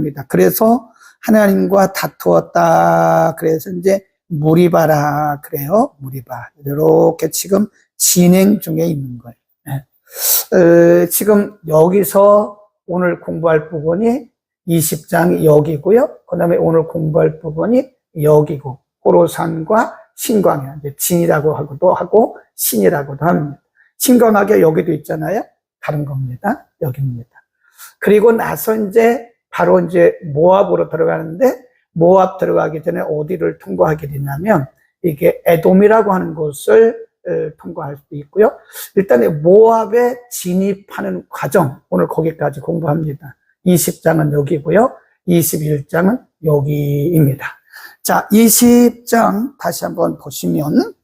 합니다. 그래서 하나님과 다투었다. 그래서 이제 무리바라 그래요. 무리바. 이렇게 지금 진행 중에 있는 거예요. 지금 여기서 오늘 공부할 부분이 20장이 여기고요. 그 다음에 오늘 공부할 부분이 여기고, 호로산과 신광야, 이제 진이라고 하고도 하고, 신이라고도 합니다. 신광야가 여기도 있잖아요. 다른 겁니다. 여기입니다. 그리고 나서 이제 바로 이제 모압으로 들어가는데, 모압 들어가기 전에 어디를 통과하게 되냐면, 이게 에돔이라고 하는 곳을 통과할 수도 있고요. 일단 모압에 진입하는 과정, 오늘 거기까지 공부합니다. 20장은 여기고요. 21장은 여기입니다. 자, 20장 다시 한번 보시면,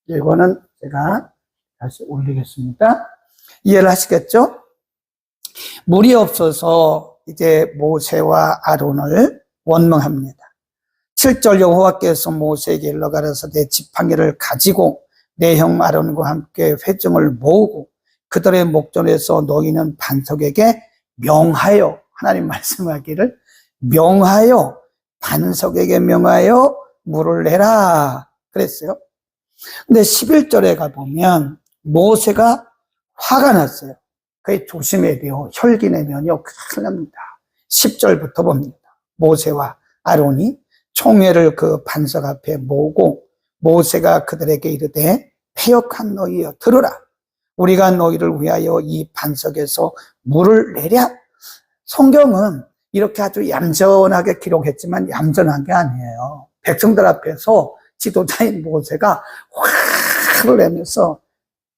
이거는 제가 다시 올리겠습니다. 이해를 하시겠죠? 물이 없어서 이제 모세와 아론을 원망합니다. 7절 여호와께서 모세에게 일러 가라사대 지팡이를 가지고 내 형 아론과 함께 회중을 모으고 그들의 목전에서 너희는 반석에게 명하여, 하나님 말씀하기를 명하여, 반석에게 명하여 물을 내라 그랬어요. 근데 11절에 가보면 모세가 화가 났어요. 그게 조심해야 돼요. 혈기 내면요 큰일 납니다. 10절부터 봅니다. 모세와 아론이 총회를 그 반석 앞에 모으고 모세가 그들에게 이르되 패역한 너희여 들으라. 우리가 너희를 위하여 이 반석에서 물을 내랴. 성경은 이렇게 아주 얌전하게 기록했지만 얌전한 게 아니에요. 백성들 앞에서 지도자인 모세가 화를 내면서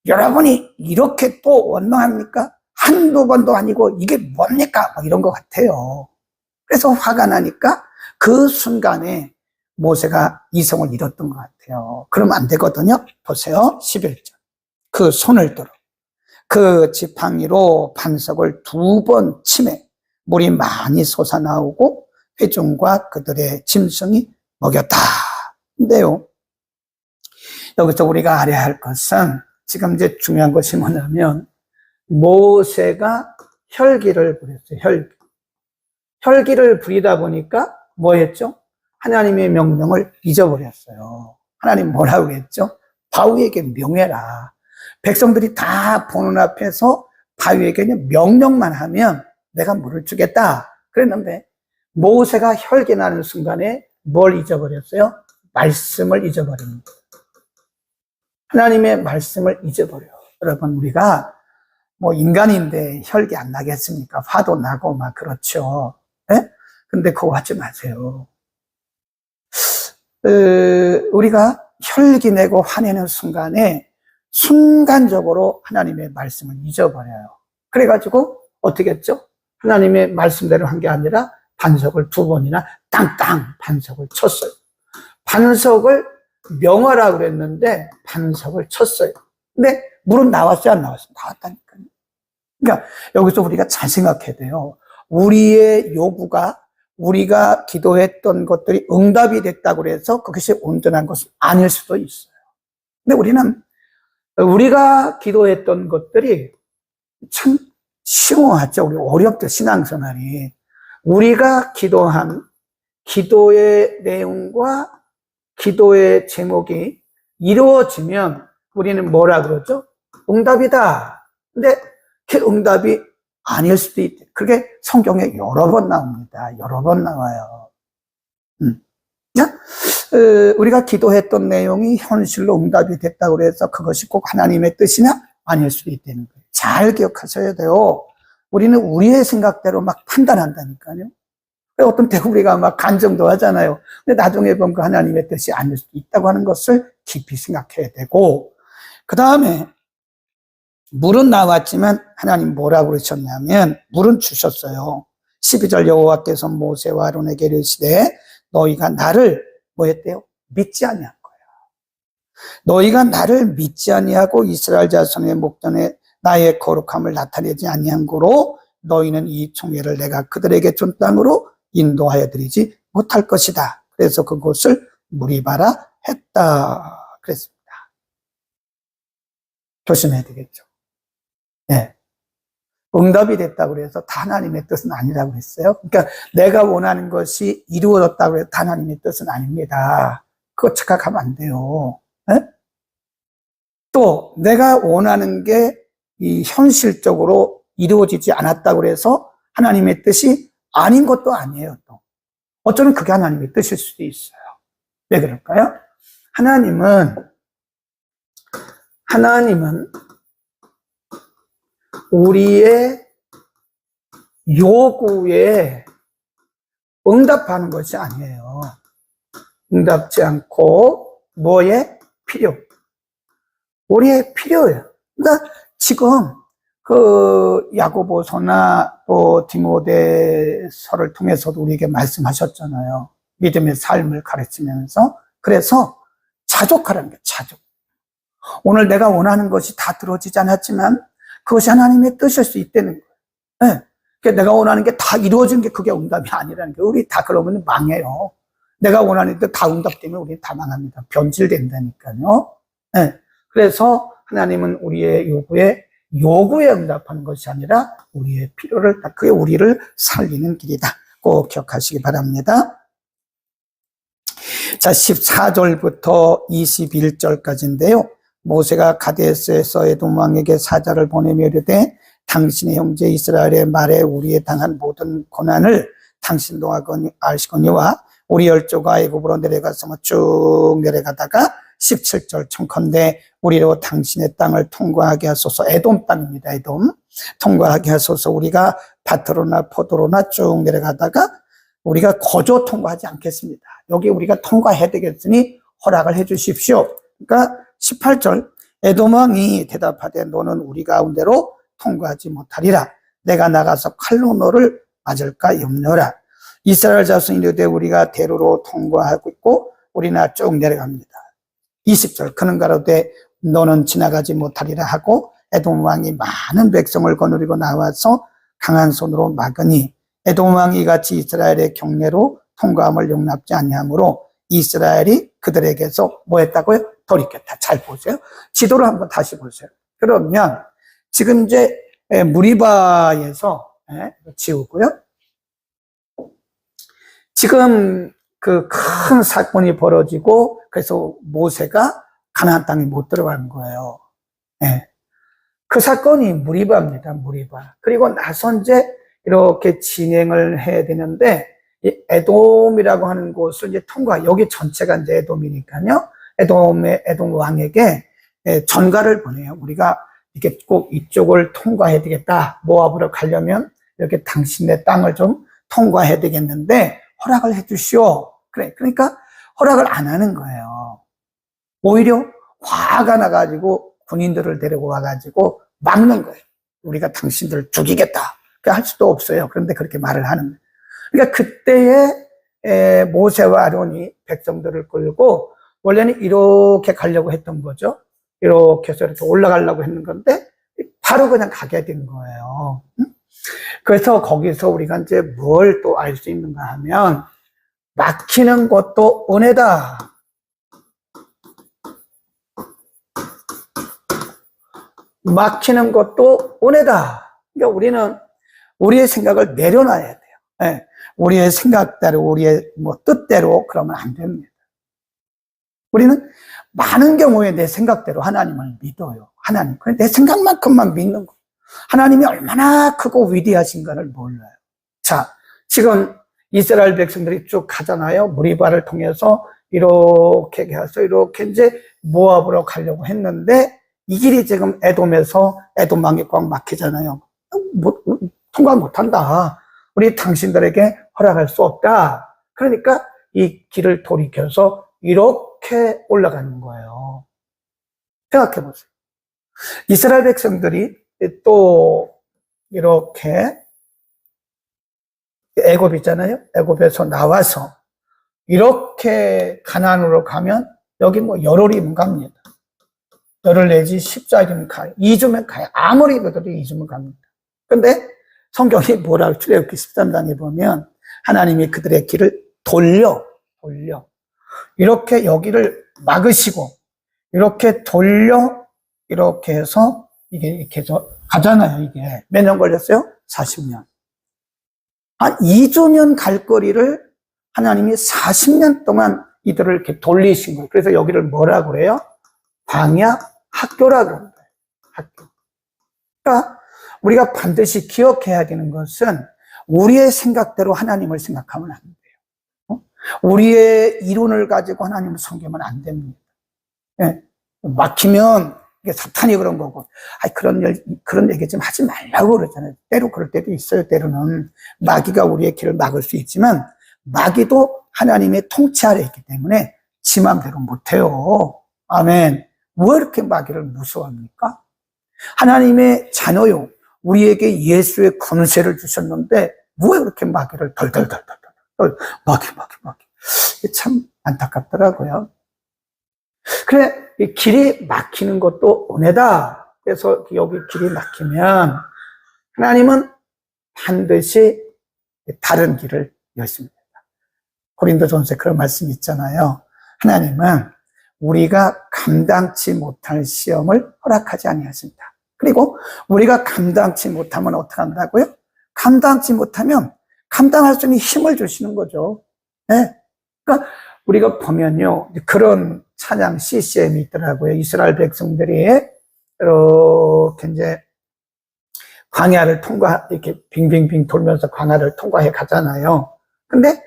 여러분이 이렇게 또 원망합니까? 한두 번도 아니고 이게 뭡니까? 막 이런 것 같아요. 그래서 화가 나니까 그 순간에 모세가 이성을 잃었던 것 같아요. 그러면 안 되거든요. 보세요. 11절. 그 손을 들어 그 지팡이로 반석을 2번 치매 물이 많이 솟아나오고 회중과 그들의 짐승이 먹였다. 근데요, 여기서 우리가 알아야 할 것은 지금 이제 중요한 것이 뭐냐면 모세가 혈기를 부렸어요. 혈기를 부리다 보니까 뭐 했죠? 하나님의 명령을 잊어버렸어요. 하나님 뭐라고 했죠? 바위에게 명해라. 백성들이 다 보는 앞에서 바위에게 명령만 하면 내가 물을 주겠다 그랬는데 모세가 혈기 나는 순간에 뭘 잊어버렸어요? 말씀을 잊어버립니다. 하나님의 말씀을 잊어버려요. 여러분, 우리가 뭐 인간인데 혈기 안 나겠습니까? 화도 나고 막 그렇죠. 네? 근데 그거 하지 마세요. 우리가 혈기 내고 화내는 순간에 순간적으로 하나님의 말씀을 잊어버려요. 그래가지고 어떻게 했죠? 하나님의 말씀대로 한 게 아니라 반석을 2번이나 땅땅 반석을 쳤어요. 반석을 명하라고 그랬는데 반석을 쳤어요. 근데 물은 나왔어요? 안 나왔어요? 나왔다니까요. 그러니까 여기서 우리가 잘 생각해야 돼요. 우리의 요구가 우리가 기도했던 것들이 응답이 됐다고 해서 그것이 온전한 것은 아닐 수도 있어요. 근데 우리는 우리가 기도했던 것들이 참 심오하죠. 우리 어렵죠, 신앙생활이. 우리가 기도한 기도의 내용과 기도의 제목이 이루어지면 우리는 뭐라 그러죠? 응답이다. 근데 그 응답이 아닐 수도 있대. 그게 성경에 여러 번 나옵니다. 여러 번 나와요. 우리가 기도했던 내용이 현실로 응답이 됐다고 해서 그것이 꼭 하나님의 뜻이나 아닐 수도 있다는 거예요. 잘 기억하셔야 돼요. 우리는 우리의 생각대로 막 판단한다니까요. 어떤 때 우리가 막 간정도 하잖아요. 근데 나중에 보면 그 하나님의 뜻이 아닐 수도 있다고 하는 것을 깊이 생각해야 되고, 그 다음에 물은 나왔지만 하나님 뭐라고 그러셨냐면 물은 주셨어요. 12절 여호와께서 모세와 아론에게 이르시되 너희가 나를 뭐 했대요? 믿지 아니한 거야. 너희가 나를 믿지 아니하고 이스라엘 자손의 목전에 나의 거룩함을 나타내지 아니한 거로 너희는 이 총회를 내가 그들에게 준 땅으로 인도하여 드리지 못할 것이다. 그래서 그곳을 무리바라 했다 그랬습니다. 조심해야 되겠죠. 네. 응답이 됐다고 그래서 다 하나님의 뜻은 아니라고 그랬어요. 그러니까 내가 원하는 것이 이루어졌다고 해서 다 하나님의 뜻은 아닙니다. 그거 착각하면 안 돼요. 네? 또 내가 원하는 게 이 현실적으로 이루어지지 않았다고 해서 하나님의 뜻이 아닌 것도 아니에요. 또 어쩌면 그게 하나님의 뜻일 수도 있어요. 왜 그럴까요? 하나님은 우리의 요구에 응답하는 것이 아니에요. 응답지 않고 뭐에 필요? 우리의 필요예요. 그러니까 지금 그 야고보서나 또 디모데서를 통해서도 우리에게 말씀하셨잖아요. 믿음의 삶을 가르치면서. 그래서 자족하라는 거예요. 자족. 오늘 내가 원하는 것이 다 들어지지 않았지만 그것이 하나님의 뜻일 수 있다는 거예요. 네. 그러니까 내가 원하는 게 다 이루어진 게 그게 응답이 아니라는 거예요. 우리 다 그러면 망해요. 내가 원하는 게 다 응답되면 우리 다 망합니다. 변질된다니까요. 네. 그래서 하나님은 우리의 요구에 응답하는 것이 아니라 우리의 필요를, 그게 우리를 살리는 길이다. 꼭 기억하시기 바랍니다. 자, 14절부터 21절까지인데요. 모세가 가데스에서 에돔 왕에게 사자를 보내며 이르되 당신의 형제 이스라엘의 말에 우리에 당한 모든 고난을 당신도 아시거니와 우리 열조가 애굽으로 내려가서 쭉 내려가다가 17절 청컨대 우리로 당신의 땅을 통과하게 하소서. 에돔 땅입니다. 에돔 통과하게 하소서. 우리가 밭으로나 포도로나 쭉 내려가다가 우리가 거저 통과하지 않겠습니다. 여기 우리가 통과해야 되겠으니 허락을 해 주십시오. 그러니까 18절 에돔 왕이 대답하되 너는 우리 가운데로 통과하지 못하리라. 내가 나가서 칼로 너를 맞을까 염려라. 이스라엘 자손이 이르되 우리가 대로로 통과하고 있고 우리나 쭉 내려갑니다. 20절 그는 가로되 너는 지나가지 못하리라 하고 에돔 왕이 많은 백성을 거느리고 나와서 강한 손으로 막으니 에돔 왕이 이같이 이스라엘의 경례로 통과함을 용납지 아니하므로 이스라엘이 그들에게서 뭐 했다고요? 돌이켰다. 잘 보세요. 지도를 한번 다시 보세요. 그러면 지금 이제 무리바에서 지우고요. 지금 그 큰 사건이 벌어지고 그래서 모세가 가나안 땅에 못 들어가는 거예요. 네. 그 사건이 무리바입니다. 무리바. 그리고 나서 이제 이렇게 진행을 해야 되는데 이 에돔이라고 하는 곳을 이제 여기 전체가 이제 에돔이니까요. 에돔 왕에게 전가를 보내요. 우리가 이렇게 꼭 이쪽을 통과해야 되겠다. 모압으로 가려면 이렇게 당신의 땅을 좀 통과해야 되겠는데 허락을 해 주시오. 그러니까 허락을 안 하는 거예요. 오히려 화가 나가지고 군인들을 데리고 와가지고 막는 거예요. 우리가 당신들을 죽이겠다. 할 수도 없어요. 그런데 그렇게 말을 하는 거예요. 그러니까 그때에 모세와 아론이 백성들을 끌고 원래는 이렇게 가려고 했던 거죠. 이렇게 해서 이렇게 올라가려고 했는 건데 바로 그냥 가게 된 거예요. 그래서 거기서 우리가 이제 뭘 또 알 수 있는가 하면 막히는 것도 은혜다. 막히는 것도 은혜다. 그러니까 우리는 우리의 생각을 내려놔야 돼요. 네. 우리의 생각대로, 우리의 뜻대로 그러면 안 됩니다. 우리는 많은 경우에 내 생각대로 하나님을 믿어요. 하나님. 내 생각만큼만 믿는 거예요. 하나님이 얼마나 크고 위대하신가를 몰라요. 자, 지금 이스라엘 백성들이 쭉 가잖아요. 무리바를 통해서 이렇게 해서 이렇게 이제 모압으로 가려고 했는데 이 길이 지금 에돔에서 에돔 왕이 꽉 막히잖아요. 통과 못한다. 우리 당신들에게 허락할 수 없다. 그러니까 이 길을 돌이켜서 이렇게 올라가는 거예요. 생각해 보세요. 이스라엘 백성들이 또 이렇게 애굽 있잖아요. 애굽에서 나와서 이렇게 가나안으로 가면 여기 열흘이면 갑니다. 열흘 내지 14일이면 가요. 2주면 가요. 아무리 그래도 2주면 갑니다. 근데 성경이 뭐라고 출애굽기 13장에 보면 하나님이 그들의 길을 돌려 이렇게 여기를 막으시고 이렇게 돌려 이렇게 해서 이게 이렇게 해서 가잖아요, 이게. 몇 년 걸렸어요? 40년. 한 2주면 갈 거리를 하나님이 40년 동안 이들을 이렇게 돌리신 거예요. 그래서 여기를 뭐라 그래요? 광야 학교라 그러는 거예요. 학교. 그러니까 우리가 반드시 기억해야 되는 것은 우리의 생각대로 하나님을 생각하면 안 돼요. 우리의 이론을 가지고 하나님을 섬기면 안 됩니다. 예. 막히면 이게 사탄이 그런 거고, 그런 얘기 좀 하지 말라고 그러잖아요. 때로 그럴 때도 있어요. 때로는 마귀가 우리의 길을 막을 수 있지만 마귀도 하나님의 통치 아래 있기 때문에 지 맘대로 못해요. 아멘. 왜 이렇게 마귀를 무서워합니까? 하나님의 자녀요. 우리에게 예수의 권세를 주셨는데 왜 그렇게 마귀를 덜덜덜덜 마귀. 참 안타깝더라고요. 그래, 이 길이 막히는 것도 은혜다. 그래서 여기 길이 막히면 하나님은 반드시 다른 길을 여십니다. 고린도전서에 그런 말씀이 있잖아요. 하나님은 우리가 감당치 못할 시험을 허락하지 아니하신다. 그리고 우리가 감당치 못하면 어떻게 한다고요? 감당치 못하면 감당할 수 있는 힘을 주시는 거죠. 네. 그러니까 우리가 보면요, 그런 찬양 CCM이 있더라고요. 이스라엘 백성들이 이렇게 이제 광야를 이렇게 빙빙빙 돌면서 광야를 통과해 가잖아요. 근데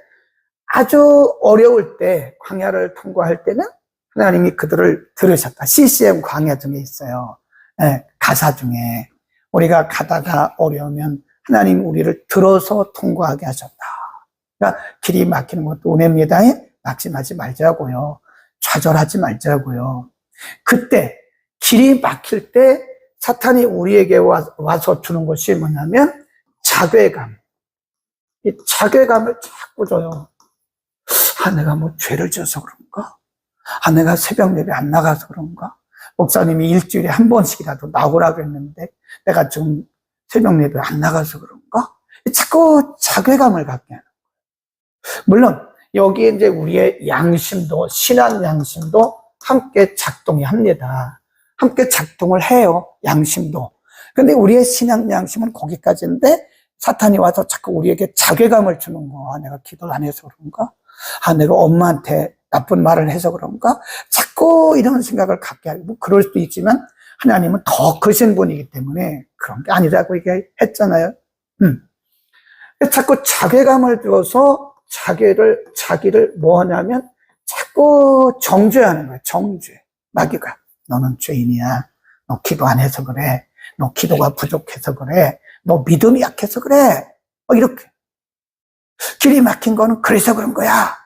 아주 어려울 때, 광야를 통과할 때는 하나님이 그들을 들으셨다. CCM 광야 중에 있어요. 네, 가사 중에. 우리가 가다가 어려우면 하나님 우리를 들어서 통과하게 하셨다. 그러니까 길이 막히는 것도 은혜입니다. 낙심하지 말자고요. 좌절하지 말자고요. 그때 길이 막힐 때 사탄이 우리에게 와서 주는 것이 뭐냐면 자괴감. 이 자괴감을 자꾸 줘요. 내가 뭐 죄를 지어서 그런가? 내가 새벽 예배 안 나가서 그런가? 목사님이 일주일에 한 번씩이라도 나오라고 했는데 내가 좀 새벽 예배 안 나가서 그런가? 자꾸 자괴감을 갖게 하는 거예요. 물론 여기에 이제 우리의 양심도, 신앙 양심도 함께 작동이 합니다. 함께 작동을 해요, 양심도. 근데 우리의 신앙 양심은 거기까지인데 사탄이 와서 자꾸 우리에게 자괴감을 주는 거야. 내가 기도를 안 해서 그런가? 내가 엄마한테 나쁜 말을 해서 그런가? 자꾸 이런 생각을 갖게 하고, 뭐 그럴 수도 있지만 하나님은 더 크신 분이기 때문에 그런 게 아니라고 얘기했잖아요. 자꾸 자괴감을 줘서 자기를 뭐 하냐면 자꾸 정죄하는 거예요. 정죄. 마귀가. 너는 죄인이야. 너 기도 안 해서 그래. 너 기도가 부족해서 그래. 너 믿음이 약해서 그래. 이렇게. 길이 막힌 거는 그래서 그런 거야.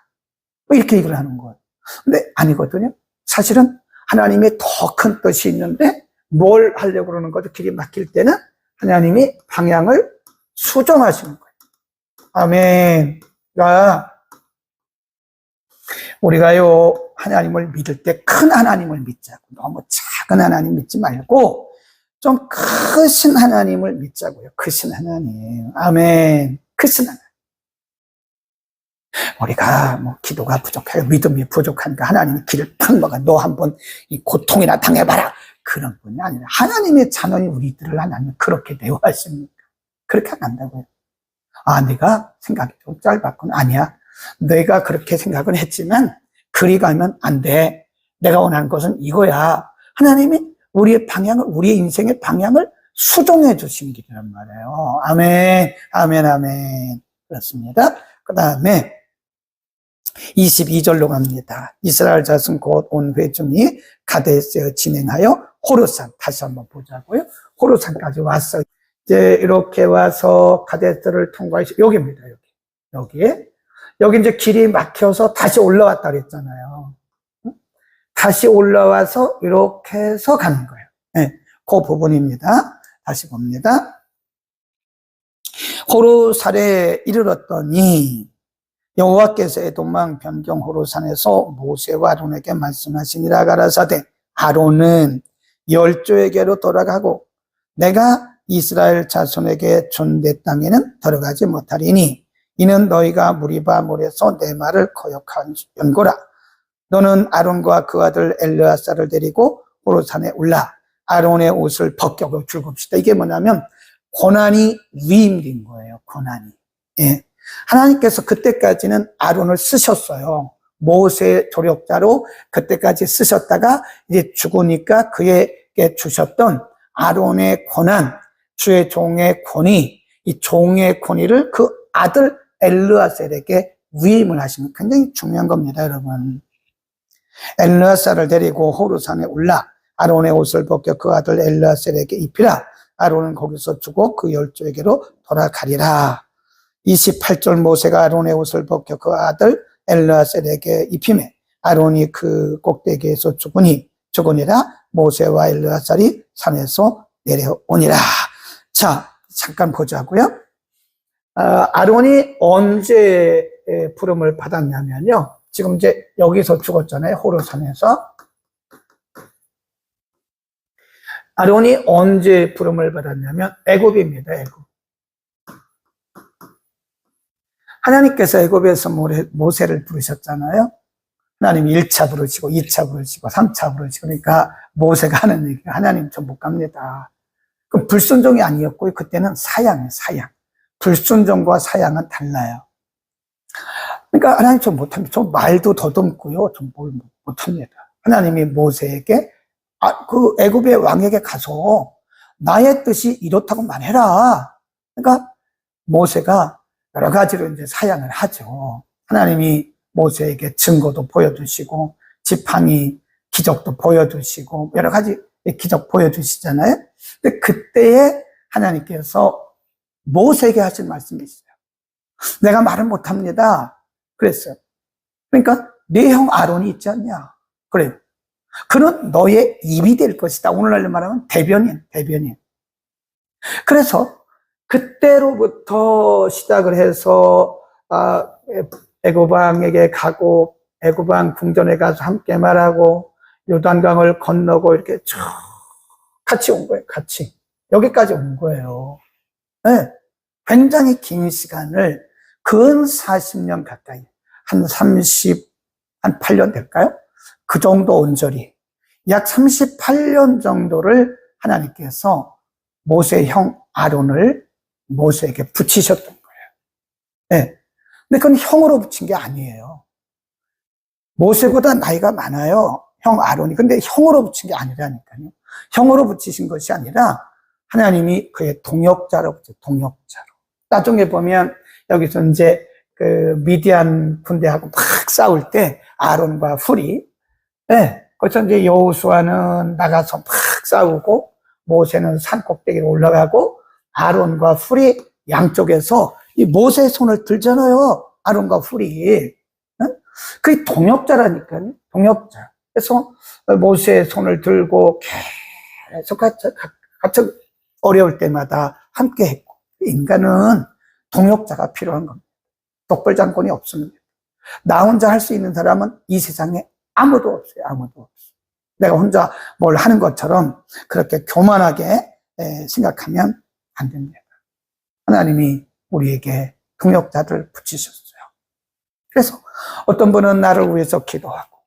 이렇게 얘기를 하는 거예요. 근데 아니거든요. 사실은 하나님의 더 큰 뜻이 있는데 뭘 하려고 그러는 거죠? 길이 막힐 때는 하나님이 방향을 수정하시는 거예요. 아멘. 그러니까 우리가요, 하나님을 믿을 때 큰 하나님을 믿자고, 너무 작은 하나님 믿지 말고 좀 크신 하나님을 믿자고요. 크신 하나님. 아멘. 크신 하나님. 우리가 뭐 기도가 부족해요, 믿음이 부족하니까 하나님이 길을 팍 막아, 너 한번 이 고통이나 당해봐라, 그런 분이 아니라 하나님의 자녀인 우리들을 하나님 그렇게 대우하십니까? 그렇게 안 한다고요. 내가 생각이 좀 짧았군. 아니야, 내가 그렇게 생각은 했지만 그리 가면 안 돼. 내가 원하는 것은 이거야. 하나님이 우리의 방향을, 우리의 인생의 방향을 수정해 주신 길이란 말이에요. 아멘, 아멘, 아멘. 그렇습니다. 그 다음에 22절로 갑니다. 이스라엘 자손 곧 온 회중이 가데스에 진행하여 호르산, 다시 한번 보자고요. 호르산까지 왔어요. 이제 이렇게 와서 가데스를 통과해서 여기입니다. 여기 이제 길이 막혀서 다시 올라왔다 그랬잖아요. 다시 올라와서 이렇게 해서 가는 거예요. 네, 그 부분입니다. 다시 봅니다. 호르산에 이르렀더니 여호와께서 에돔왕 변경 호르산에서 모세와 아론에게 말씀하시니라. 가라사대 아론은 열조에게로 돌아가고 내가 이스라엘 자손에게 준 내 땅에는 들어가지 못하리니 이는 너희가 무리바 몰에서 내 말을 거역한 연고라. 너는 아론과 그 아들 엘르아사를 데리고 호르산에 올라 아론의 옷을 벗겨 줄겁시다. 이게 뭐냐면 고난이 위임된 거예요. 고난이. 예. 하나님께서 그때까지는 아론을 쓰셨어요. 모세 조력자로 그때까지 쓰셨다가 이제 죽으니까 그에게 주셨던 아론의 권한, 주의 종의 권위, 이 종의 권위를 그 아들 엘르아셀에게 위임을 하시면 굉장히 중요한 겁니다, 여러분. 엘르아셀을 데리고 호르산에 올라 아론의 옷을 벗겨 그 아들 엘르아셀에게 입히라. 아론은 거기서 죽고 그 열조에게로 돌아가리라. 28절 모세가 아론의 옷을 벗겨 그 아들 엘르아셀에게 입히매 아론이 그 꼭대기에서 죽으니라. 모세와 엘르아셀이 산에서 내려오니라. 자, 잠깐 보자고요. 아론이 언제 부름을 받았냐면요. 지금 이제 여기서 죽었잖아요. 호르산에서. 아론이 언제 부름을 받았냐면 애굽입니다. 애굽. 하나님께서 애굽에서 모세를 부르셨잖아요. 하나님 1차 부르시고 2차 부르시고 3차 부르시고 그러니까 모세가 하는 얘기가 하나님 저 못 갑니다. 그 불순종이 아니었고요. 그때는 사양이에요. 사양. 불순종과 사양은 달라요. 그러니까 하나님 저 못합니다. 저 말도 더듬고요. 저 뭘 못합니다. 하나님이 모세에게 그 애굽의 왕에게 가서 나의 뜻이 이렇다고 말해라. 그러니까 모세가 여러 가지로 이제 사양을 하죠. 하나님이 모세에게 증거도 보여주시고 지팡이 기적도 보여주시고 여러 가지 기적 보여주시잖아요. 근데 그때에 하나님께서 모세에게 하신 말씀이 있어요. 내가 말을 못합니다. 그랬어요. 그러니까 네 형 아론이 있지 않냐. 그래요. 그는 너의 입이 될 것이다. 오늘날로 말하면 대변인. 그래서 그때로부터 시작을 해서 애굽 왕에게 가고 애굽 왕 궁전에 가서 함께 말하고 요단강을 건너고 이렇게 쭉 같이 온 거예요. 같이 여기까지 온 거예요. 네. 굉장히 긴 시간을 근 40년 가까이 한 8년 될까요? 그 정도 온전히 약 38년 정도를 하나님께서 모세의 형 아론을 모세에게 붙이셨던 거예요. 네. 근데 그건 형으로 붙인 게 아니에요. 모세보다 나이가 많아요. 형 아론이. 근데 형으로 붙인 게 아니라니까요. 형으로 붙이신 것이 아니라 하나님이 그의 동역자로 붙여 동역자로. 나중에 보면 여기서 이제 그 미디안 군대하고 막 싸울 때 아론과 훌이 네. 그래서 이제 여호수아는 나가서 막 싸우고 모세는 산 꼭대기로 올라가고 아론과 훌이 양쪽에서 이 모세의 손을 들잖아요. 아론과 훌이. 그게 동역자라니까요. 동역자. 그래서 모세의 손을 들고 계속 같이 어려울 때마다 함께 했고 인간은 동역자가 필요한 겁니다. 독불장군이 없습니다. 나 혼자 할 수 있는 사람은 이 세상에 아무도 없어요. 아무도 없어요. 내가 혼자 뭘 하는 것처럼 그렇게 교만하게 생각하면 안 됩니다. 하나님이 우리에게 동역자들을 붙이셨어요. 그래서 어떤 분은 나를 위해서 기도하고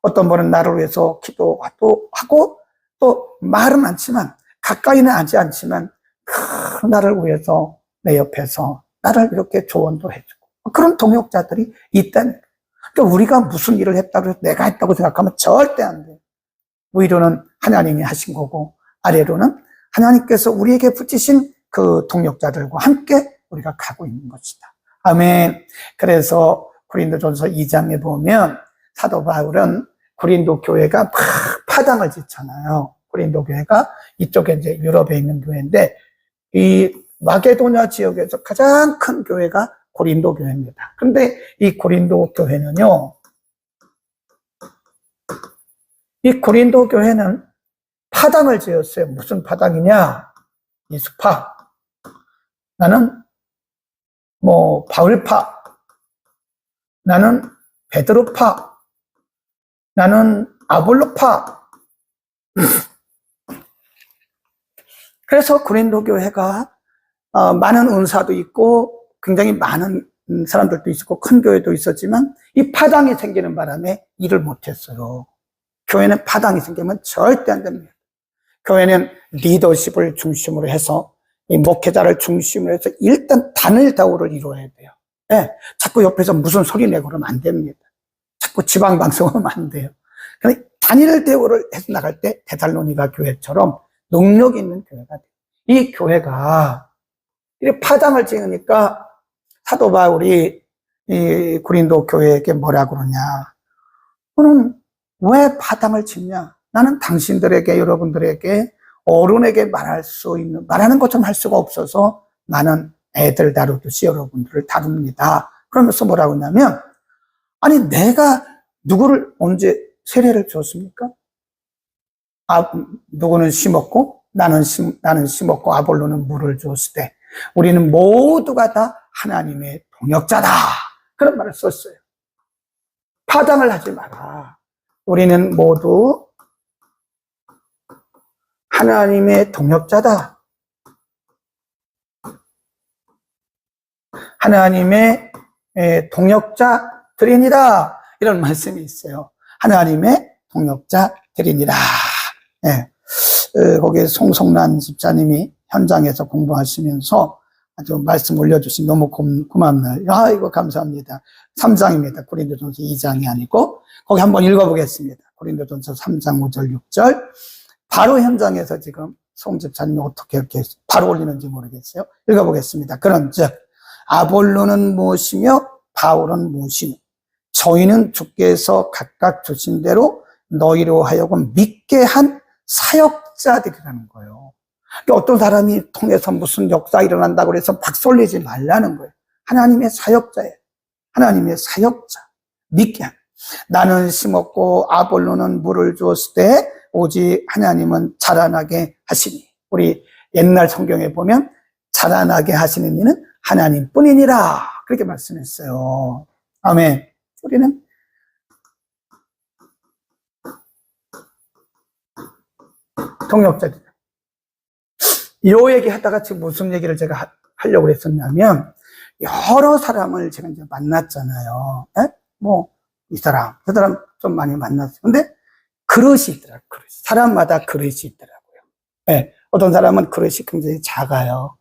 어떤 분은 나를 위해서 기도도 하고 또 말은 않지만 가까이는 하지 않지만 나를 위해서 내 옆에서 나를 이렇게 조언도 해주고 그런 동역자들이 있다는. 그러니까 우리가 무슨 일을 했다고 해서 내가 했다고 생각하면 절대 안 돼요. 위로는 하나님이 하신 거고 아래로는 하나님께서 우리에게 붙이신 그 동역자들과 함께 우리가 가고 있는 것이다. 아멘. 그래서 고린도전서 2장에 보면 사도 바울은 고린도 교회가 막 파당을 짓잖아요. 고린도 교회가 이쪽에 이제 유럽에 있는 교회인데 이 마게도냐 지역에서 가장 큰 교회가 고린도 교회입니다. 그런데 이 고린도 교회는요, 이 고린도 교회는 파당을 지었어요. 무슨 파당이냐? 예수파. 나는 뭐 바울파. 나는 베드로파. 나는 아볼로파. 그래서 고린도 교회가 많은 은사도 있고 굉장히 많은 사람들도 있었고 큰 교회도 있었지만 이 파당이 생기는 바람에 일을 못했어요. 교회는 파당이 생기면 절대 안 됩니다. 교회는 리더십을 중심으로 해서 이 목회자를 중심으로 해서 일단 단일 대우를 이루어야 돼요. 네, 자꾸 옆에서 무슨 소리 내고 그러면 안 됩니다. 자꾸 지방방송하면 안 돼요. 그러니까 단일 대우를 해서 나갈 때 데살로니가 교회처럼 능력 있는 교회가 돼요. 이 교회가 이렇게 파장을 찍으니까 사도 바울이 이 고린도 교회에게 뭐라 그러냐. 너는 왜 파장을 찍냐? 나는 당신들에게, 여러분들에게, 어른에게 말하는 것처럼 할 수가 없어서 나는 애들 다루듯이 여러분들을 다룹니다. 그러면서 뭐라고 했냐면, 아니, 내가 누구를 언제 세례를 줬습니까? 누구는 심었고, 나는 심었고, 아볼로는 물을 줬을 때, 우리는 모두가 다 하나님의 동역자다. 그런 말을 썼어요. 파장을 하지 마라. 우리는 모두 하나님의 동역자다. 하나님의 동역자들이니라. 이런 말씀이 있어요. 하나님의 동역자들이니라. 네. 거기에 송성란 집사님이 현장에서 공부하시면서 아주 말씀 올려주신 너무 고맙네요. 아, 이거 감사합니다. 3장입니다. 고린도전서 2장이 아니고 거기 한번 읽어보겠습니다. 고린도전서 3장 5절 6절. 바로 현장에서 지금 송 집사님이 어떻게 이렇게 바로 올리는지 모르겠어요. 읽어보겠습니다. 그런즉 아볼로는 무엇이며 바울은 무엇이며 저희는 주께서 각각 주신 대로 너희로 하여금 믿게 한 사역자들이라는 거예요. 어떤 사람이 통해서 무슨 역사 일어난다고 해서 박솔리지 말라는 거예요. 하나님의 사역자예요. 하나님의 사역자. 믿게 한. 나는 심었고 아볼로는 물을 주었을 때 오직 하나님은 자라나게 하시니. 우리 옛날 성경에 보면 자라나게 하시는 이는 하나님뿐이니라. 그렇게 말씀했어요. 아멘. 우리는 동역자들. 이 얘기 하다가 지금 무슨 얘기를 제가 하려고 했었냐면, 여러 사람을 제가 이제 만났잖아요. 에? 뭐, 이 사람, 그 사람 좀 많이 만났어요. 근데 그릇이 있더라고요. 그릇. 사람마다 그릇이 있더라고요. 예. 어떤 사람은 그릇이 굉장히 작아요.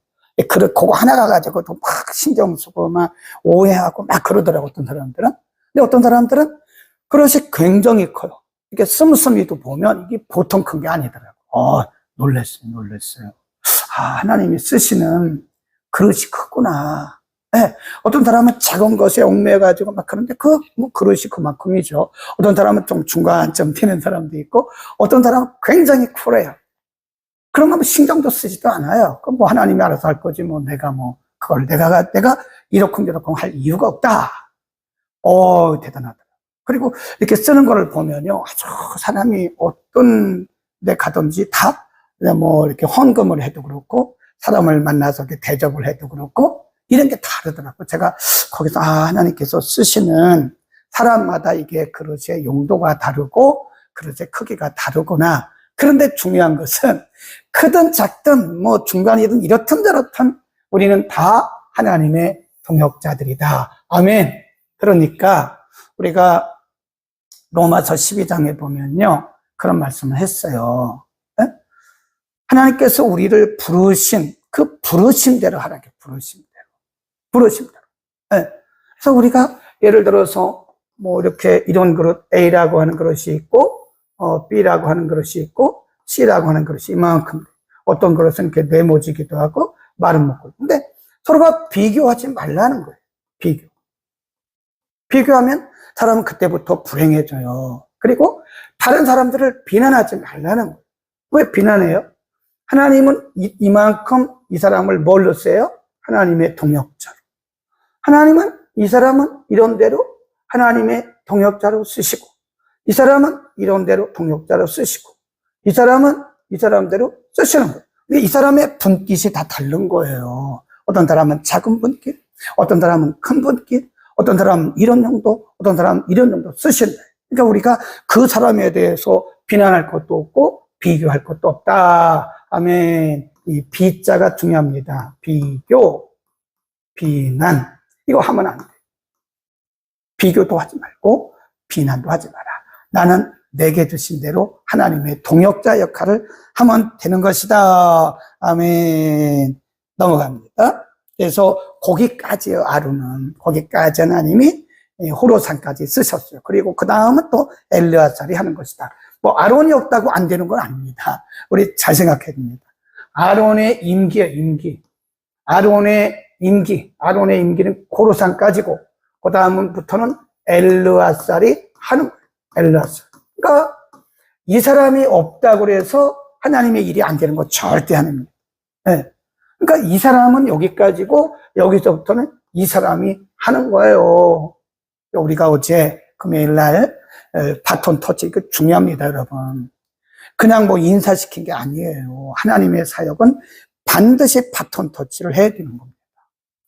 그릇, 그거 하나가 가지고 또 막 신경 쓰고 막 오해하고 막 그러더라고요. 어떤 사람들은. 근데 어떤 사람들은 그릇이 굉장히 커요. 이렇게 씀씀이도 보면 이게 보통 큰 게 아니더라고요. 놀랬어요. 아, 하나님이 쓰시는 그릇이 크구나. 네. 어떤 사람은 작은 것에 얽매여가지고 막 그런데 뭐 그릇이 그만큼이죠. 어떤 사람은 좀 중간쯤 튀는 사람도 있고, 어떤 사람은 굉장히 쿨해요. 그런 거 뭐 신경도 쓰지도 않아요. 그럼 뭐 하나님이 알아서 할 거지, 뭐 그걸 내가 이러쿵저러쿵 할 이유가 없다. 대단하다. 그리고 이렇게 쓰는 거를 보면요. 아주 사람이 어떤 데 가든지 다 뭐 이렇게 헌금을 해도 그렇고 사람을 만나서 이렇게 대접을 해도 그렇고 이런 게 다르더라고요. 제가 거기서 하나님께서 쓰시는 사람마다 이게 그릇의 용도가 다르고 그릇의 크기가 다르구나. 그런데 중요한 것은 크든 작든 뭐 중간이든 이렇든 저렇든 우리는 다 하나님의 동역자들이다. 아멘. 그러니까 우리가 로마서 12장에 보면요. 그런 말씀을 했어요. 하나님께서 우리를 부르신 그 부르심대로 하라게, 부르심대로. 네. 그래서 우리가 예를 들어서 뭐 이렇게 이런 그릇 A라고 하는 그릇이 있고, B라고 하는 그릇이 있고, C라고 하는 그릇이 이만큼. 어떤 그릇은 이렇게 네모지기도 하고 마른 먹고. 근데 서로가 비교하지 말라는 거예요. 비교하면 사람은 그때부터 불행해져요. 그리고 다른 사람들을 비난하지 말라는 거예요. 왜 비난해요? 하나님은 이만큼 이 사람을 뭘로 써요? 하나님의 동역자로. 하나님은 이 사람은 이런 대로 하나님의 동역자로 쓰시고, 이 사람은 이런 대로 동역자로 쓰시고, 이 사람은 이 사람대로 쓰시는 거예요. 근데 이 사람의 분깃이 다 다른 거예요. 어떤 사람은 작은 분깃, 어떤 사람은 큰 분깃, 어떤 사람은 이런 정도, 어떤 사람은 이런 정도 쓰시는 거예요. 그러니까 우리가 그 사람에 대해서 비난할 것도 없고 비교할 것도 없다. 아멘. 이 비자가 중요합니다. 비교, 비난. 이거 하면 안 돼. 비교도 하지 말고 비난도 하지 마라. 나는 내게 주신 대로 하나님의 동역자 역할을 하면 되는 것이다. 아멘. 넘어갑니다. 그래서 거기까지요, 아론은. 거기까지 하나님이 호로산까지 쓰셨어요. 그리고 그 다음은 또 엘르아살이 하는 것이다. 뭐 아론이 없다고 안 되는 건 아닙니다. 우리 잘 생각해야 됩니다. 아론의 임기예요, 임기. 아론의 임기는 호로산까지고, 그 다음부터는 엘르아살이 하는 거예요. 엘르아살. 그러니까 이 사람이 없다고 해서 하나님의 일이 안 되는 거 절대 아닙니다. 네. 그러니까 이 사람은 여기까지고 여기서부터는 이 사람이 하는 거예요. 우리가 어제 금요일 날 바톤 터치, 이거 중요합니다, 여러분. 그냥 뭐 인사시킨 게 아니에요. 하나님의 사역은 반드시 바톤 터치를 해야 되는 겁니다.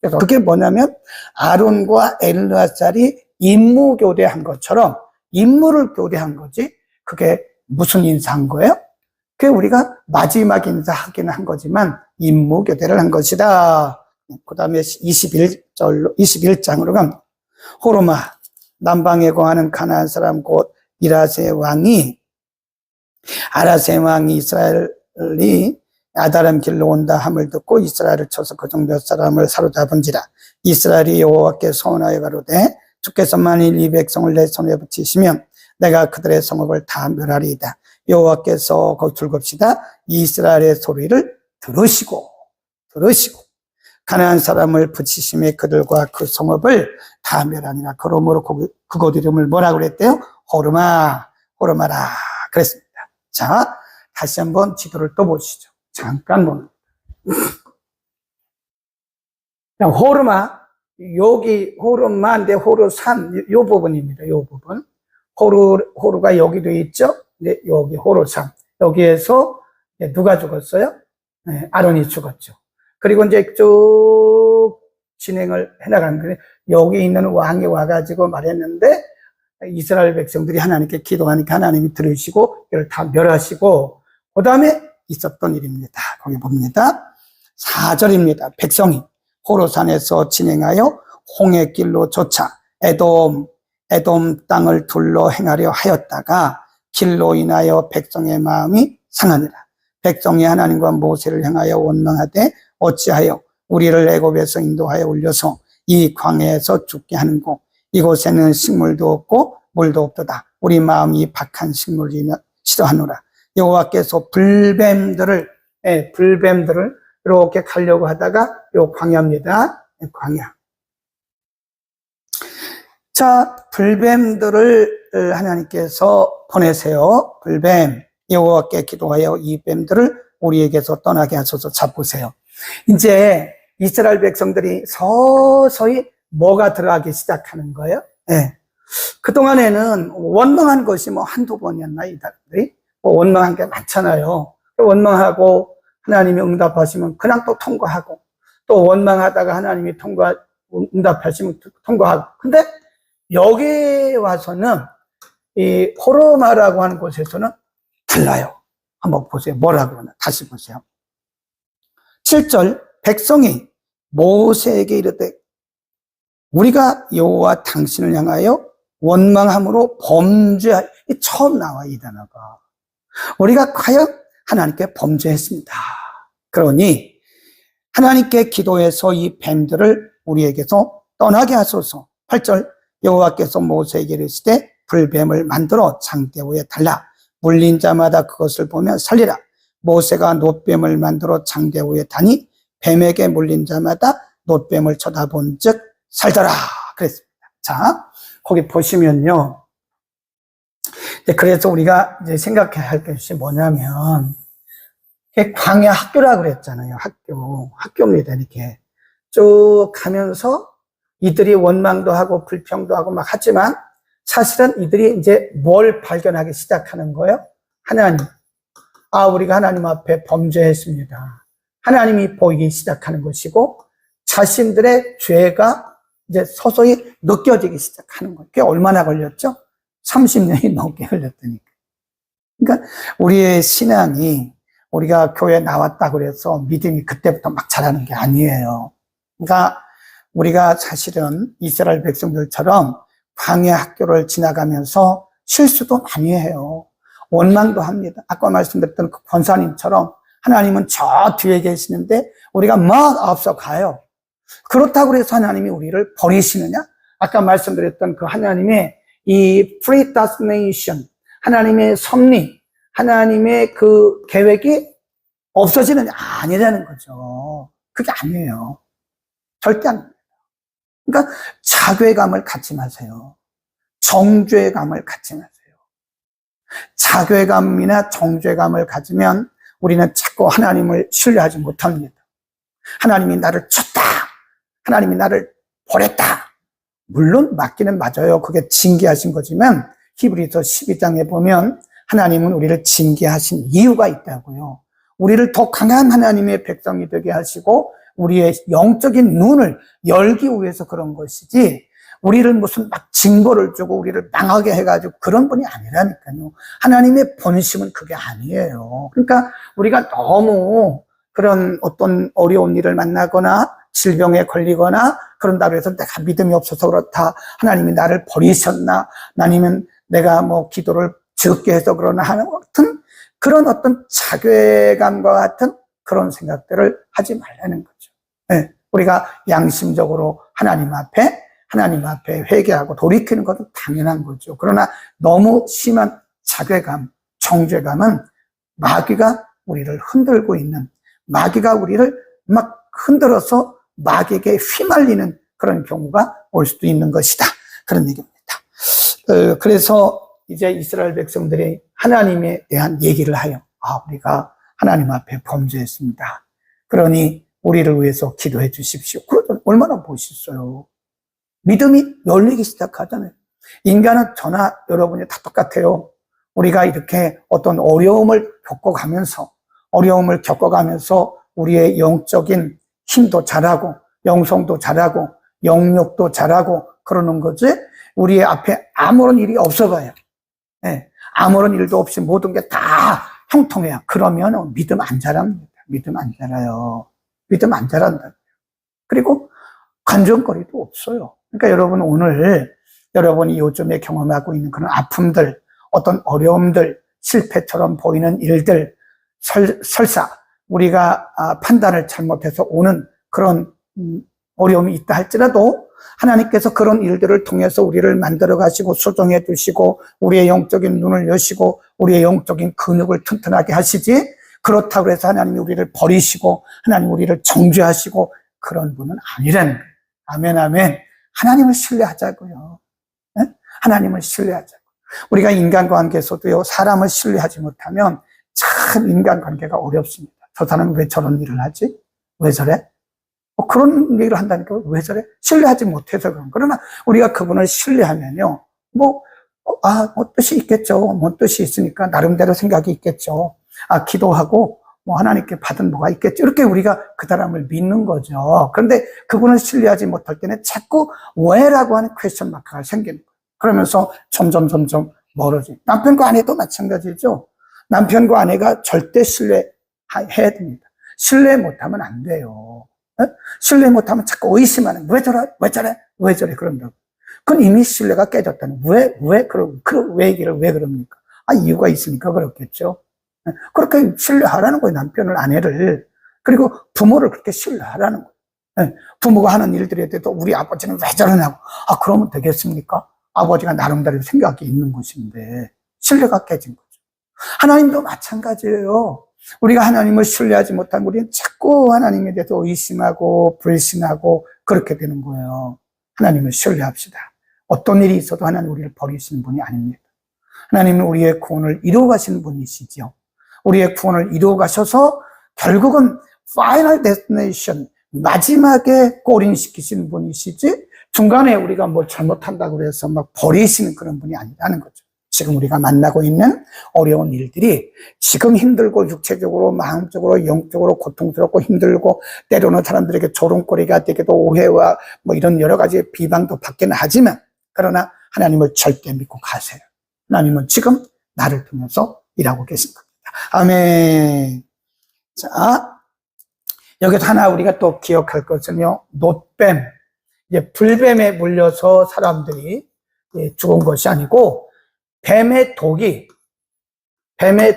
그래서 그게 뭐냐면 아론과 엘르아살이 임무 교대한 것처럼 임무를 교대한 거지. 그게 무슨 인사한 거예요? 그게 우리가 마지막 인사하기는 한 거지만 임무 교대를 한 것이다. 그 다음에 21장으로 가면 호르마 남방에 거하는 가나안 사람 곧 아라세 왕이 이스라엘이 아다람 길로 온다 함을 듣고 이스라엘을 쳐서 그중 몇 사람을 사로잡은지라. 이스라엘이 여호와께 소원하여 가로되 주께서 만일 이 백성을 내 손에 붙이시면 내가 그들의 성읍을 다 멸하리이다. 여호와께서 거둘겁시다. 이스라엘의 소리를 들으시고 가나안 사람을 붙이심에 그들과 그 성읍을 다 멸하니라. 그러므로 그곳 이름을 뭐라고 그랬대요? 호르마라 그랬습니다. 자, 다시 한번 지도를 또 보시죠. 잠깐 보면 호르마, 여기 호르마인데 호르산 요 부분입니다. 요 부분. 호르가 여기도 있죠. 네, 여기 호르산. 여기에서 누가 죽었어요? 네, 아론이 죽었죠. 그리고 이제 쭉 진행을 해나가는데 여기 있는 왕이 와가지고 말했는데 이스라엘 백성들이 하나님께 기도하니까 하나님이 들으시고 이를 다 멸하시고 그 다음에 있었던 일입니다. 거기 봅니다. 4절입니다. 백성이 호로산에서 진행하여 홍해길로 쫓아 에돔 땅을 둘러 행하려 하였다가 길로 인하여 백성의 마음이 상하니라. 백성이 하나님과 모세를 향하여 원망하되 어찌하여 우리를 애굽에서 인도하여 올려서 이 광야에서 죽게 하는고 이곳에는 식물도 없고 물도 없도다. 우리 마음이 박한 식물이 싫어하노라. 여호와께서 불뱀들을 이렇게 가려고 하다가 요 광야입니다. 광야. 자, 불뱀들을 하나님께서 보내세요. 불뱀. 여호와께 기도하여 이 뱀들을 우리에게서 떠나게 하소서. 잡으세요. 이제 이스라엘 백성들이 서서히 뭐가 들어가기 시작하는 거예요? 네. 그동안에는 원망한 것이 뭐 한두 번이었나, 이 사람들이? 뭐 원망한 게 많잖아요. 원망하고 하나님이 응답하시면 그냥 또 통과하고, 또 원망하다가 하나님이 응답하시면 통과하고. 근데 여기 와서는 이 호르마라고 하는 곳에서는 달라요. 한번 보세요. 뭐라고 하나? 다시 보세요. 7절, 백성이 모세에게 이르되 우리가 여호와 당신을 향하여 원망함으로 범죄하, 처음 나와 이 단어가. 우리가 과연 하나님께 범죄했습니다. 그러니 하나님께 기도해서 이 뱀들을 우리에게서 떠나게 하소서. 8절, 여호와께서 모세에게 이르시되 불뱀을 만들어 장대 위에 달라 물린 자마다 그것을 보며 살리라. 모세가 놋뱀을 만들어 장대 위에 다니 뱀에게 물린 자마다 놋뱀을 쳐다본 즉 살더라 그랬습니다. 자, 거기 보시면요. 그래서 우리가 이제 생각해야 할 것이 뭐냐면, 광야 학교라고 그랬잖아요. 학교입니다. 이렇게 쭉 가면서 이들이 원망도 하고 불평도 하고 막 하지만 사실은 이들이 이제 뭘 발견하기 시작하는 거예요? 하나님. 우리가 하나님 앞에 범죄했습니다. 하나님이 보이기 시작하는 것이고 자신들의 죄가 이제 서서히 느껴지기 시작하는 거예요. 그게 얼마나 걸렸죠? 30년이 넘게 걸렸다니까. 그러니까 우리의 신앙이 우리가 교회에 나왔다 그래서 믿음이 그때부터 막 자라는 게 아니에요. 그러니까 우리가 사실은 이스라엘 백성들처럼 광야 학교를 지나가면서 실수도 많이 해요. 원망도 합니다. 아까 말씀드렸던 그 권사님처럼 하나님은 저 뒤에 계시는데 우리가 막 앞서 가요. 그렇다고 해서 하나님이 우리를 버리시느냐? 아까 말씀드렸던 그 하나님의 이 predestination, 하나님의 섭리, 하나님의 그 계획이 없어지느냐? 아니라는 거죠. 그게 아니에요. 절대 아닙니다. 그러니까 자괴감을 갖지 마세요. 정죄감을 갖지 마세요. 자괴감이나 정죄감을 가지면 우리는 자꾸 하나님을 신뢰하지 못합니다. 하나님이 나를 쳤다. 하나님이 나를 버렸다. 물론 맞기는 맞아요. 그게 징계하신 거지만 히브리서 12장에 보면 하나님은 우리를 징계하신 이유가 있다고요. 우리를 더 강한 하나님의 백성이 되게 하시고 우리의 영적인 눈을 열기 위해서 그런 것이지 우리를 무슨 막 징벌을 주고 우리를 망하게 해가지고 그런 분이 아니라니까요. 하나님의 본심은 그게 아니에요. 그러니까 우리가 너무 그런 어떤 어려운 일을 만나거나 질병에 걸리거나 그런다고 해서 내가 믿음이 없어서 그렇다. 하나님이 나를 버리셨나? 아니면 내가 뭐 기도를 적게 해서 그러나 하는 같은 그런 어떤 자괴감과 같은 그런 생각들을 하지 말라는 거죠. 네, 우리가 양심적으로 하나님 앞에 회개하고 돌이키는 것은 당연한 거죠. 그러나 너무 심한 자괴감, 정죄감은 마귀가 우리를 흔들고 있는, 마귀가 우리를 막 흔들어서 마귀에게 휘말리는 그런 경우가 올 수도 있는 것이다. 그런 얘기입니다. 그래서 이제 이스라엘 백성들이 하나님에 대한 얘기를 하여, 우리가 하나님 앞에 범죄했습니다. 그러니 우리를 위해서 기도해 주십시오. 그러면 얼마나 멋있어요. 믿음이 열리기 시작하잖아요. 인간은 저나 여러분이 다 똑같아요. 우리가 이렇게 어떤 어려움을 겪어가면서 우리의 영적인 힘도 자라고 영성도 자라고 영욕도 자라고 그러는 거지 우리의 앞에 아무런 일이 없어봐요. 네, 아무런 일도 없이 모든 게 다 형통해요. 그러면 믿음 안 자랍니다. 믿음 안 자라요. 믿음 안 자란다. 그리고 간증거리도 없어요. 그러니까 여러분 오늘 여러분이 요즘에 경험하고 있는 그런 아픔들, 어떤 어려움들, 실패처럼 보이는 일들, 설사 우리가 판단을 잘못해서 오는 그런 어려움이 있다 할지라도 하나님께서 그런 일들을 통해서 우리를 만들어 가시고 수정해 주시고 우리의 영적인 눈을 여시고 우리의 영적인 근육을 튼튼하게 하시지 그렇다고 해서 하나님이 우리를 버리시고 하나님 우리를 정죄하시고 그런 분은 아니라는 거예요. 아멘, 아멘. 하나님을 신뢰하자고요. 네? 하나님을 신뢰하자고. 우리가 인간관계에서도요, 사람을 신뢰하지 못하면 참 인간관계가 어렵습니다. 저 사람은 왜 저런 일을 하지? 왜 저래? 그런 얘기를 한다니까 왜 저래? 신뢰하지 못해서 그런. 그러나 우리가 그분을 신뢰하면요, 뭐 뜻이 있겠죠. 뭐 뜻이 있으니까 나름대로 생각이 있겠죠. 기도하고 뭐 하나님께 받은 뭐가 있겠죠. 이렇게 우리가 그 사람을 믿는 거죠. 그런데 그분을 신뢰하지 못할 때는 자꾸 왜라고 하는 퀘스천 마크가 생기는 거예요. 그러면서 점점 멀어지. 남편과 아내도 마찬가지죠. 남편과 아내가 절대 신뢰해야 됩니다. 신뢰 못하면 안 돼요. 신뢰 못하면 자꾸 의심하는, 왜 저래? 그런다고. 그건 이미 신뢰가 깨졌다는, 왜 얘기를 왜 그럽니까? 이유가 있으니까 그렇겠죠. 그렇게 신뢰하라는 거예요, 남편을, 아내를. 그리고 부모를 그렇게 신뢰하라는 거예요. 부모가 하는 일들에 대해서 우리 아버지는 왜 저러냐고. 그러면 되겠습니까? 아버지가 나름대로 생각이 있는 것인데, 신뢰가 깨진 거죠. 하나님도 마찬가지예요. 우리가 하나님을 신뢰하지 못한 우리는 자꾸 하나님에 대해서 의심하고 불신하고 그렇게 되는 거예요. 하나님을 신뢰합시다. 어떤 일이 있어도 하나님 우리를 버리시는 분이 아닙니다. 하나님은 우리의 구원을 이루어 가시는 분이시죠. 우리의 구원을 이루어 가셔서 결국은 final destination, 마지막에 골인시키시는 분이시지 중간에 우리가 뭘 잘못한다고 해서 막 버리시는 그런 분이 아니라는 거죠. 지금 우리가 만나고 있는 어려운 일들이 지금 힘들고 육체적으로 마음적으로 영적으로 고통스럽고 힘들고 때로는 사람들에게 조롱거리가 되기도 오해와 뭐 이런 여러 가지 비방도 받기는 하지만 그러나 하나님을 절대 믿고 가세요. 하나님은 지금 나를 통해서 일하고 계신 겁니다. 아멘. 자, 여기서 하나 우리가 또 기억할 것은요, 놋뱀, 이제 불뱀에 물려서 사람들이 죽은 것이 아니고 뱀의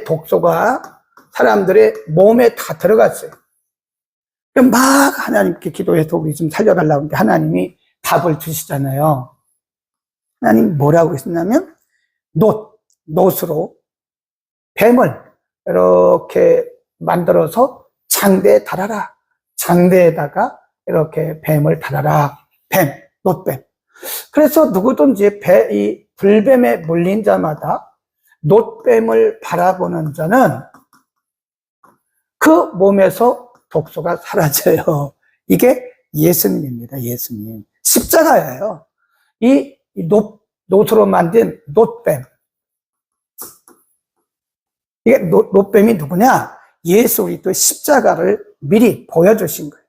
독소가 사람들의 몸에 다 들어갔어요. 막 하나님께 기도해서 우리 좀 살려달라고 하는데 하나님이 답을 주시잖아요. 하나님 뭐라고 했냐면 놋으로 뱀을 이렇게 만들어서 장대에 달아라. 장대에다가 이렇게 뱀을 달아라. 놋뱀. 그래서 누구든지 이 불뱀에 물린 자마다 놋뱀을 바라보는 자는 그 몸에서 독소가 사라져요. 이게 예수님입니다. 예수님. 십자가예요. 이 놋으로 만든 놋뱀. 이게 놋뱀이 누구냐? 예수 그리스도의 십자가를 미리 보여주신 거예요.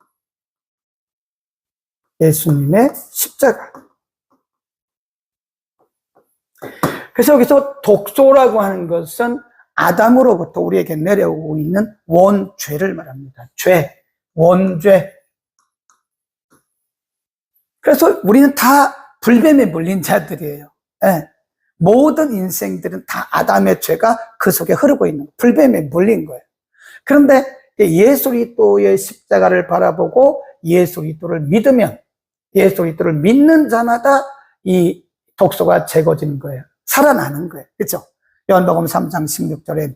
예수님의 십자가. 그래서 여기서 독소라고 하는 것은 아담으로부터 우리에게 내려오고 있는 원죄를 말합니다. 원죄. 그래서 우리는 다 불뱀에 물린 자들이에요. 네. 모든 인생들은 다 아담의 죄가 그 속에 흐르고 있는 거예요. 불뱀에 물린 거예요. 그런데 예수 그리스도의 십자가를 바라보고 예수 그리스도를 믿으면 예수 그리스도를 믿는 자마다 이 독소가 제거지는 거예요. 살아나는 거예요. 그렇죠? 요한복음 3장 16절에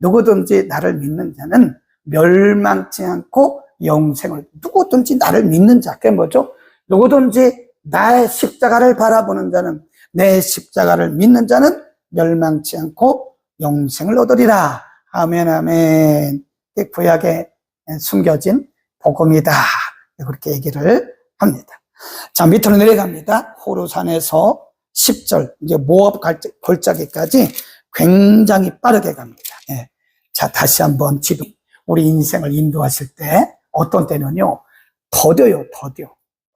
누구든지 나를 믿는 자는 멸망치 않고 영생을, 누구든지 나를 믿는 자, 그게 뭐죠? 누구든지 나의 십자가를 바라보는 자는, 내 십자가를 믿는 자는 멸망치 않고 영생을 얻으리라. 아멘, 아멘. 구약에 숨겨진 복음이다. 그렇게 얘기를 합니다. 자, 밑으로 내려갑니다. 호르산에서 10절, 이제 모압 골짜기까지 굉장히 빠르게 갑니다. 예. 자, 다시 한번 우리 인생을 인도하실 때, 어떤 때는요, 더뎌요.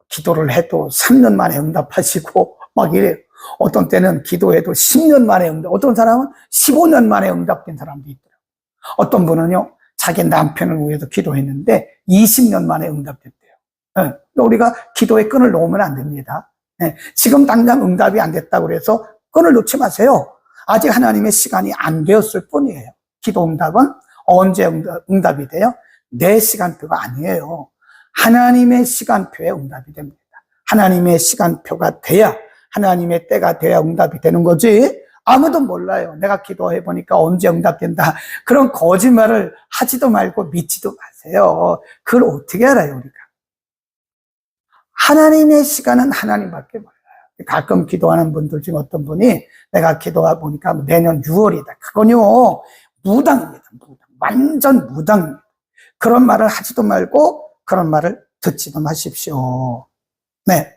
기도를 해도 3년 만에 응답하시고, 막 이래요. 어떤 때는 기도해도 10년 만에 어떤 사람은 15년 만에 응답된 사람도 있더라고요. 어떤 분은요, 자기 남편을 위해서 기도했는데 20년 만에 응답됐대요. 네. 우리가 기도의 끈을 놓으면 안 됩니다. 네. 지금 당장 응답이 안 됐다고 해서 끈을 놓지 마세요. 아직 하나님의 시간이 안 되었을 뿐이에요. 기도 응답은 언제 응답이 돼요? 내 시간표가 아니에요. 하나님의 시간표에 응답이 됩니다. 하나님의 시간표가 돼야, 하나님의 때가 돼야 응답이 되는 거지, 아무도 몰라요. 내가 기도해 보니까 언제 응답된다. 그런 거짓말을 하지도 말고 믿지도 마세요. 그걸 어떻게 알아요, 우리가? 하나님의 시간은 하나님밖에 몰라요. 가끔 기도하는 분들 중에 어떤 분이 내가 기도해 보니까 내년 6월이다. 그건요, 무당입니다. 완전 무당입니다. 그런 말을 하지도 말고 그런 말을 듣지도 마십시오. 네.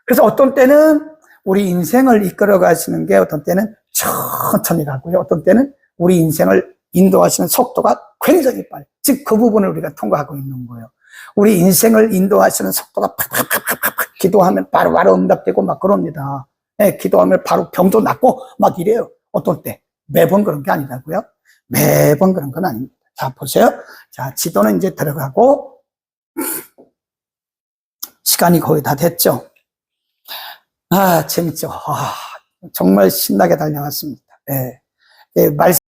그래서 어떤 때는 우리 인생을 이끌어 가시는 게 어떤 때는 천천히 가고요. 어떤 때는 우리 인생을 인도하시는 속도가 굉장히 빨리. 즉, 그 부분을 우리가 통과하고 있는 거예요. 우리 인생을 인도하시는 속도가 팍팍팍팍팍, 기도하면 바로바로 응답되고 막 그럽니다. 네, 기도하면 바로 병도 낫고 막 이래요. 어떤 때. 매번 그런 게 아니라고요. 매번 그런 건 아닙니다. 자, 보세요. 자, 지도는 이제 들어가고, 시간이 거의 다 됐죠. 아, 재밌죠. 아, 정말 신나게 달려왔습니다. 네. 네,